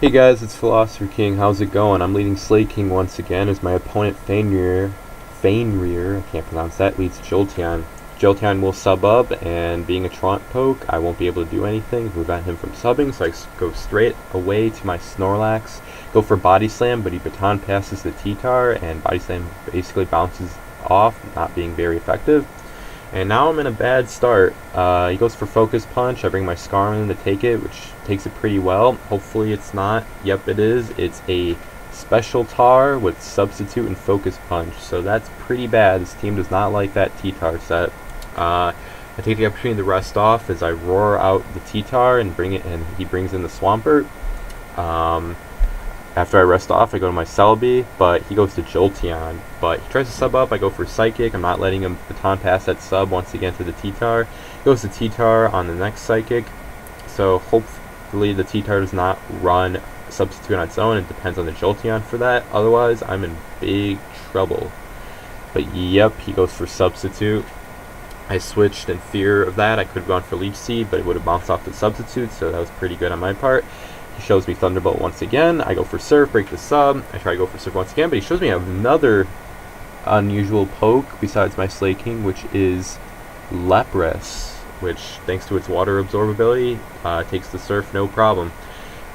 Hey guys, it's PhilosopherKing. How's it going? I'm leading King once again as my opponent Fänrir, I can't pronounce that, leads Jolteon. Jolteon will sub up, and being a Traunt poke, I won't be able to do anything to prevent him from subbing, so I go straight away to my Snorlax, go for Body Slam, but he baton passes the T-Tar, and Body Slam basically bounces off, not being very effective. And now I'm in a bad start. He goes for Focus Punch. I bring my Scarman to take it, which takes it pretty well. Hopefully it's not. Yep, it is. It's a Special Tar with Substitute and Focus Punch. So that's pretty bad. This team does not like that T-Tar set. I take the opportunity to rest off as I roar out the T-Tar and bring it, and he brings in the Swampert. After I rest off, I go to my Celebi, but he goes to Jolteon. But he tries to sub up, I go for Psychic. I'm not letting him baton pass that sub once again to the T-Tar. He goes to T-Tar on the next Psychic. So hopefully the T-Tar does not run Substitute on its own. It depends on the Jolteon for that. Otherwise, I'm in big trouble. But yep, he goes for Substitute. I switched in fear of that. I could have gone for Leech Seed, but it would have bounced off the Substitute, so that was pretty good on my part. He shows me Thunderbolt once again. I go for Surf, break the sub. I try to go for Surf once again, but he shows me another unusual poke besides my King, which is Lapras, which, thanks to its water absorbability, takes the Surf no problem.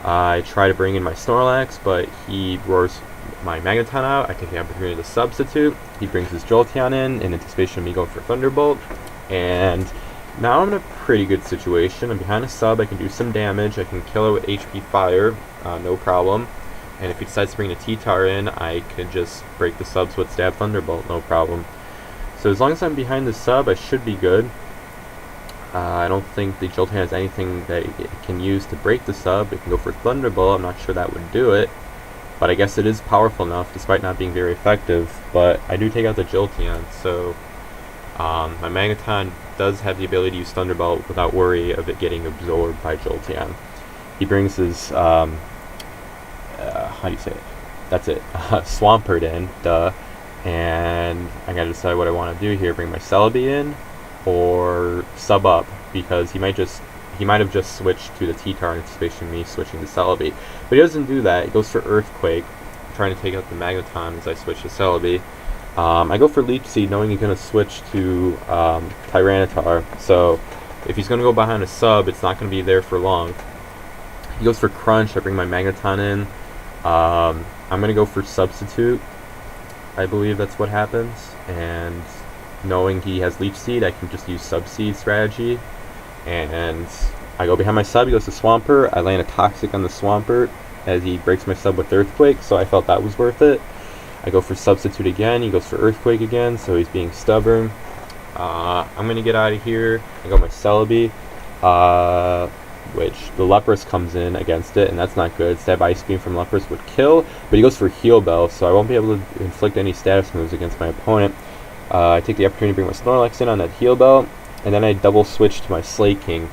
I try to bring in my Snorlax, but he roars my Magneton out. I take the opportunity to substitute. He brings his Jolteon in anticipation of me going for Thunderbolt. And now I'm in a pretty good situation. I'm behind a sub. I can do some damage. I can kill it with HP Fire, no problem. And if he decides to bring the T-Tar in, I can just break the subs with Stab Thunderbolt, no problem. So as long as I'm behind the sub, I should be good. I don't think the Jolteon has anything that it can use to break the sub. It can go for Thunderbolt. I'm not sure that would do it. But I guess it is powerful enough, despite not being very effective. But I do take out the Jolteon, so my Magneton does have the ability to use Thunderbolt without worry of it getting absorbed by Jolteon. He brings his, how do you say it? That's it, Swampert in, duh. And I gotta decide what I want to do here. Bring my Celebi in, or sub up, because he might have just switched to the T-Tar in anticipation of me switching to Celebi. But he doesn't do that. He goes for Earthquake, trying to take out the Magneton as I switch to Celebi. I go for Leech Seed, knowing he's going to switch to Tyranitar. So if he's going to go behind a sub, it's not going to be there for long. He goes for Crunch. I bring my Magneton in. I'm going to go for Substitute. I believe that's what happens. And knowing he has Leech Seed, I can just use Sub-Seed strategy. And I go behind my sub. He goes to Swampert. I land a Toxic on the Swampert as he breaks my sub with Earthquake, so I felt that was worth it. I go for Substitute again. He goes for Earthquake again, so he's being stubborn. I'm going to get out of here. I go my Celebi, which the Lapras comes in against it, and that's not good. Stab Ice Beam from Lapras would kill, but he goes for Heal Bell, so I won't be able to inflict any status moves against my opponent. I take the opportunity to bring my Snorlax in on that Heal Bell, and then I double switch to my King,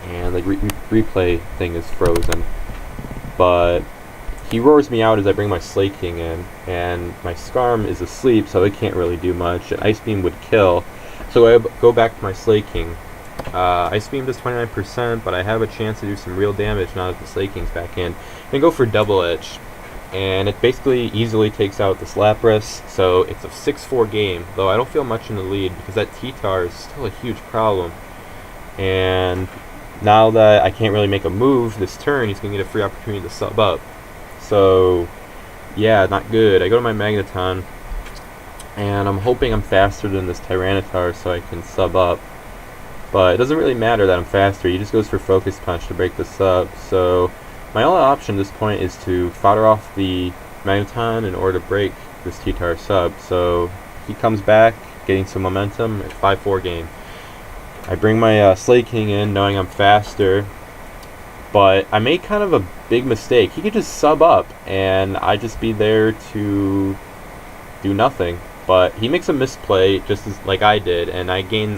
and the replay thing is frozen. But he roars me out as I bring my King in, and my Scarm is asleep, so it can't really do much. An Ice Beam would kill, so I go back to my King. Ice Beam does 29%, but I have a chance to do some real damage now that the King's back in. And go for Double Edge, and it basically easily takes out this Lapras, so it's a 6-4 game, though I don't feel much in the lead because that T-Tar is still a huge problem. And now that I can't really make a move this turn, he's going to get a free opportunity to sub up. So, yeah, not good. I go to my Magneton, and I'm hoping I'm faster than this Tyranitar so I can sub up. But it doesn't really matter that I'm faster. He just goes for Focus Punch to break the sub. So my only option at this point is to fodder off the Magneton in order to break this T-Tar sub. So he comes back, getting some momentum, at 5-4 game. I bring my King in, knowing I'm faster. But I made kind of a big mistake. He could just sub up, and I'd just be there to do nothing. But he makes a misplay, just as like I did, and I gain.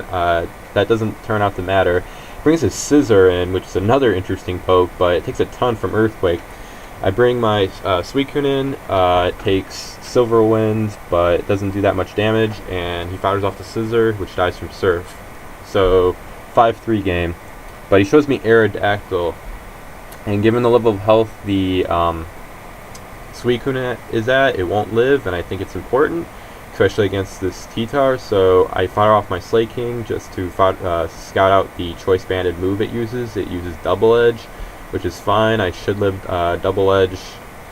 That doesn't turn out to matter. Brings his Scissor in, which is another interesting poke, but it takes a ton from Earthquake. I bring my Suicune in. It takes Silver Wind, but it doesn't do that much damage, and he fires off the Scissor, which dies from Surf. So 5-3 game. But he shows me Aerodactyl, And given the level of health the Suicune is at, it won't live, and I think it's important, especially against this T-Tar, so I fire off my King just to scout out the choice banded move it uses. It uses Double Edge, which is fine. I should live Double Edge.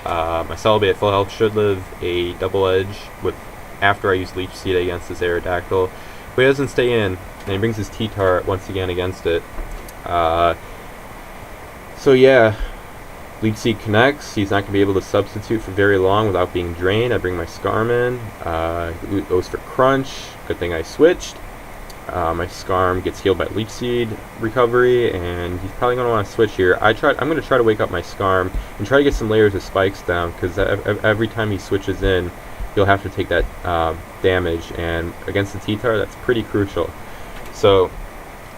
My Celebi at full health should live a Double Edge after I use Leech Seed against this Aerodactyl, but he doesn't stay in, and he brings his T-Tar once again against it. So yeah, Leech Seed connects. He's not going to be able to substitute for very long without being drained. I bring my Scarman. It goes for Crunch. Good thing I switched. My Scarm gets healed by Leech Seed recovery, and he's probably going to want to switch here. I'm going to try to wake up my Scarm and try to get some layers of spikes down, because every time he switches in, he'll have to take that damage, and against the T-Tar, that's pretty crucial. So,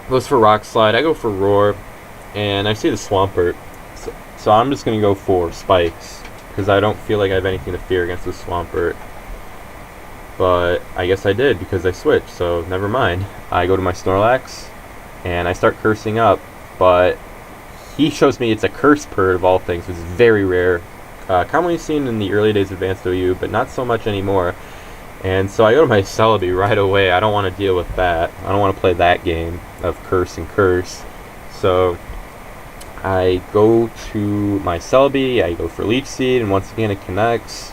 goes for Rock Slide. I go for Roar, and I see the Swampert. So I'm just going to go for Spikes, because I don't feel like I have anything to fear against the Swampert. But I guess I did, because I switched, so never mind. I go to my Snorlax, and I start cursing up, but he shows me it's a Curse Purd of all things, which is very rare. Commonly seen in the early days of Advanced OU, but not so much anymore. And so I go to my Celebi right away. I don't want to deal with that. I don't want to play that game of Curse and Curse. So I go to my Celebi, I go for Leech Seed, and once again it connects.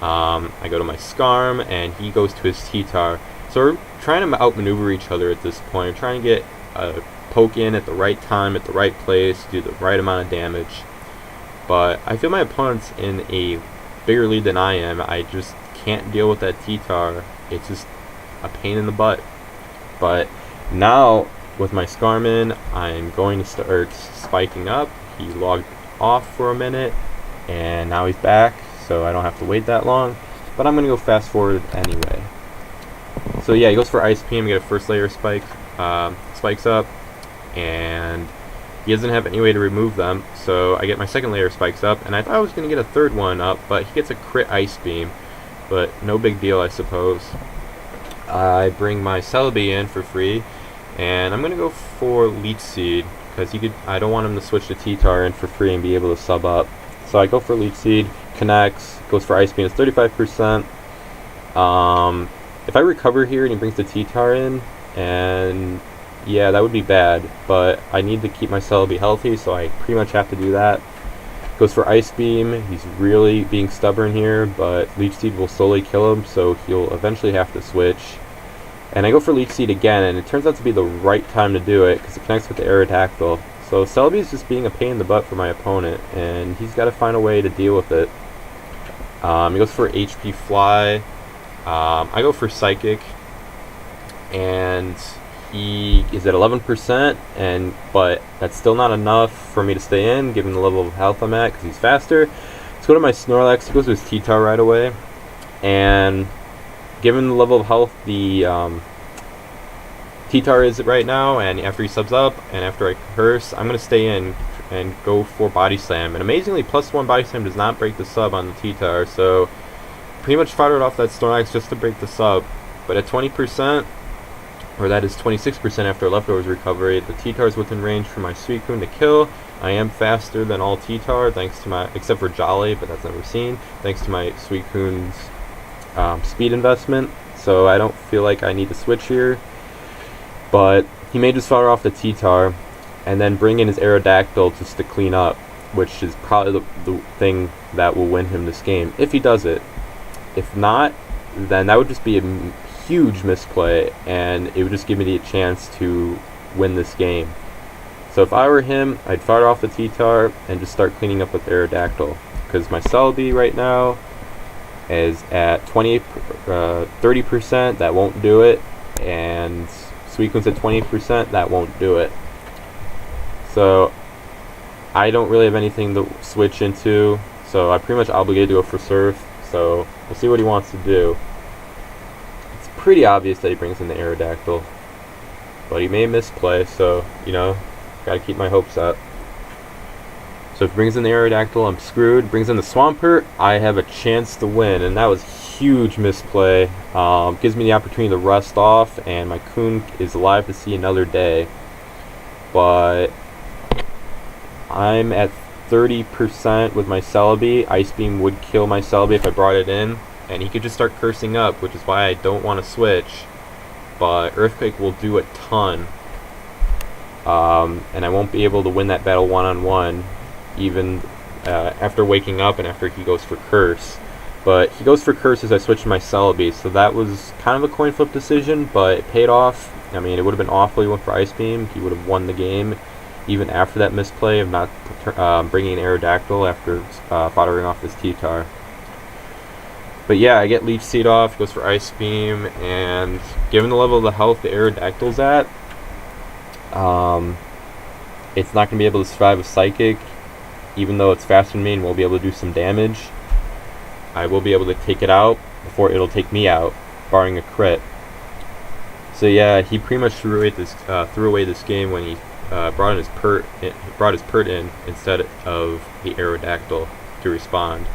I go to my Scarm, and he goes to his T-Tar. So we're trying to outmaneuver each other at this point. We're trying to get a poke in at the right time, at the right place, do the right amount of damage. But I feel my opponent's in a bigger lead than I am. I just can't deal with that T-Tar. It's just a pain in the butt. But now, with my Scarman, I'm going to start spiking up. He logged off for a minute, and now he's back, so I don't have to wait that long. But I'm going to go fast forward anyway. So yeah, he goes for Ice Beam, get a first layer spike, spikes up, and he doesn't have any way to remove them, so I get my second layer spikes up, and I thought I was going to get a third one up, but he gets a crit Ice Beam, but no big deal, I suppose. I bring my Celebi in for free, and I'm going to go for Leech Seed, because I don't want him to switch to T-Tar in for free and be able to sub up. So I go for Leech Seed, connects, goes for Ice Beam, it's 35%. If I recover here and he brings the T-Tar in, and yeah, that would be bad, but I need to keep my Celebi healthy, so I pretty much have to do that. Goes for Ice Beam, he's really being stubborn here, but Leech Seed will slowly kill him, so he'll eventually have to switch. And I go for Leech Seed again, and it turns out to be the right time to do it, because it connects with the Aerodactyl. So Celebi is just being a pain in the butt for my opponent, and he's got to find a way to deal with it. He goes for HP Fly. I go for Psychic, and he is at 11%, but that's still not enough for me to stay in, given the level of health I'm at, because he's faster. Let's go to my Snorlax. He goes to his T-Tar right away, and given the level of health the T-Tar is right now, and after he subs up, and after I curse, I'm going to stay in and go for Body Slam. And amazingly, +1 Body Slam does not break the sub on the T-Tar, so pretty much fired off that Snorlax just to break the sub. But at 20%, or that is 26% after Leftovers recovery, the T-Tar is within range for my Suicune to kill. I am faster than all T-Tar, thanks to my, except for Jolly, but that's never seen, thanks to my Suicune's speed investment, so I don't feel like I need to switch here. But he may just fire off the T-Tar and then bring in his Aerodactyl just to clean up, which is probably the thing that will win him this game, if he does it. If not, then that would just be a huge misplay, and it would just give me the chance to win this game. So if I were him, I'd fire off the T-Tar and just start cleaning up with Aerodactyl, because my Celebi right now is at 30%, that won't do it, and Suicune's at 20%, that won't do it. So I don't really have anything to switch into, so I'm pretty much obligated to go for Surf, so we'll see what he wants to do. It's pretty obvious that he brings in the Aerodactyl, but he may misplay, so, you know, gotta keep my hopes up. So if he brings in the Aerodactyl, I'm screwed. Brings in the Swampert, I have a chance to win, and that was huge misplay. Gives me the opportunity to rust off, and my Coon is alive to see another day. But I'm at 30% with my Celebi. Ice Beam would kill my Celebi if I brought it in, and he could just start cursing up, which is why I don't want to switch. But Earthquake will do a ton, and I won't be able to win that battle one-on-one, even after waking up and after he goes for Curse. But he goes for Curse as I switch to my Celebi, so that was kind of a coin flip decision, but it paid off. I mean, it would have been awful he went for Ice Beam. He would have won the game, even after that misplay of not bringing an Aerodactyl after foddering off this T-Tar. But yeah, I get Leech Seed off, goes for Ice Beam, and given the level of the health the Aerodactyl's at, it's not going to be able to survive a Psychic, even though it's faster than me and will be able to do some damage. I will be able to take it out before it'll take me out, barring a crit. So yeah, he pretty much threw away this game when he brought his Pert in instead of the Aerodactyl to respond.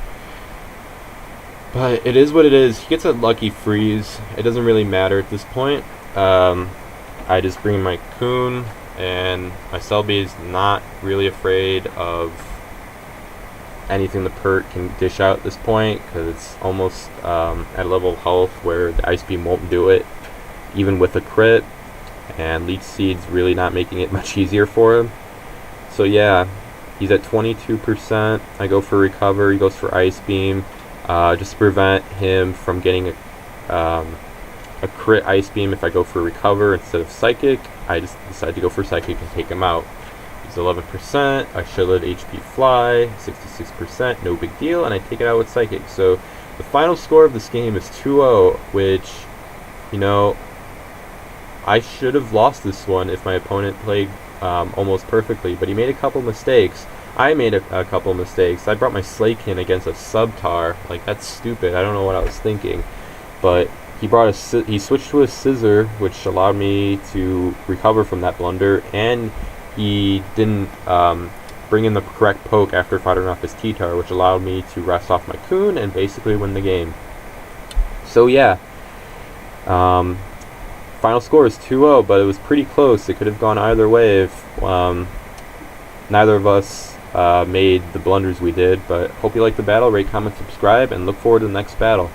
But it is what it is. He gets a lucky freeze. It doesn't really matter at this point. I just bring my Coon, and my Celebi is not really afraid of anything the Pert can dish out at this point, because it's almost at a level of health where the Ice Beam won't do it, even with a crit, and Leech Seed's really not making it much easier for him. So yeah, he's at 22%. I go for Recover, he goes for Ice Beam, just to prevent him from getting a crit Ice Beam. If I go for Recover instead of Psychic, I just decide to go for Psychic and take him out. He's 11%, I should let HP fly, 66%, no big deal, and I take it out with Psychic. So the final score of this game is 2-0, which, you know, I should have lost this one if my opponent played almost perfectly, but he made a couple mistakes. I made a couple mistakes. I brought my Slakin against a Subtar. Like, that's stupid. I don't know what I was thinking. But he switched to a Scissor, which allowed me to recover from that blunder, and he didn't bring in the correct poke after firing off his T-Tar, which allowed me to rest off my Coon and basically win the game. So yeah, final score is 2-0, but it was pretty close. It could have gone either way if neither of us made the blunders we did. But hope you liked the battle. Rate, comment, subscribe, and look forward to the next battle.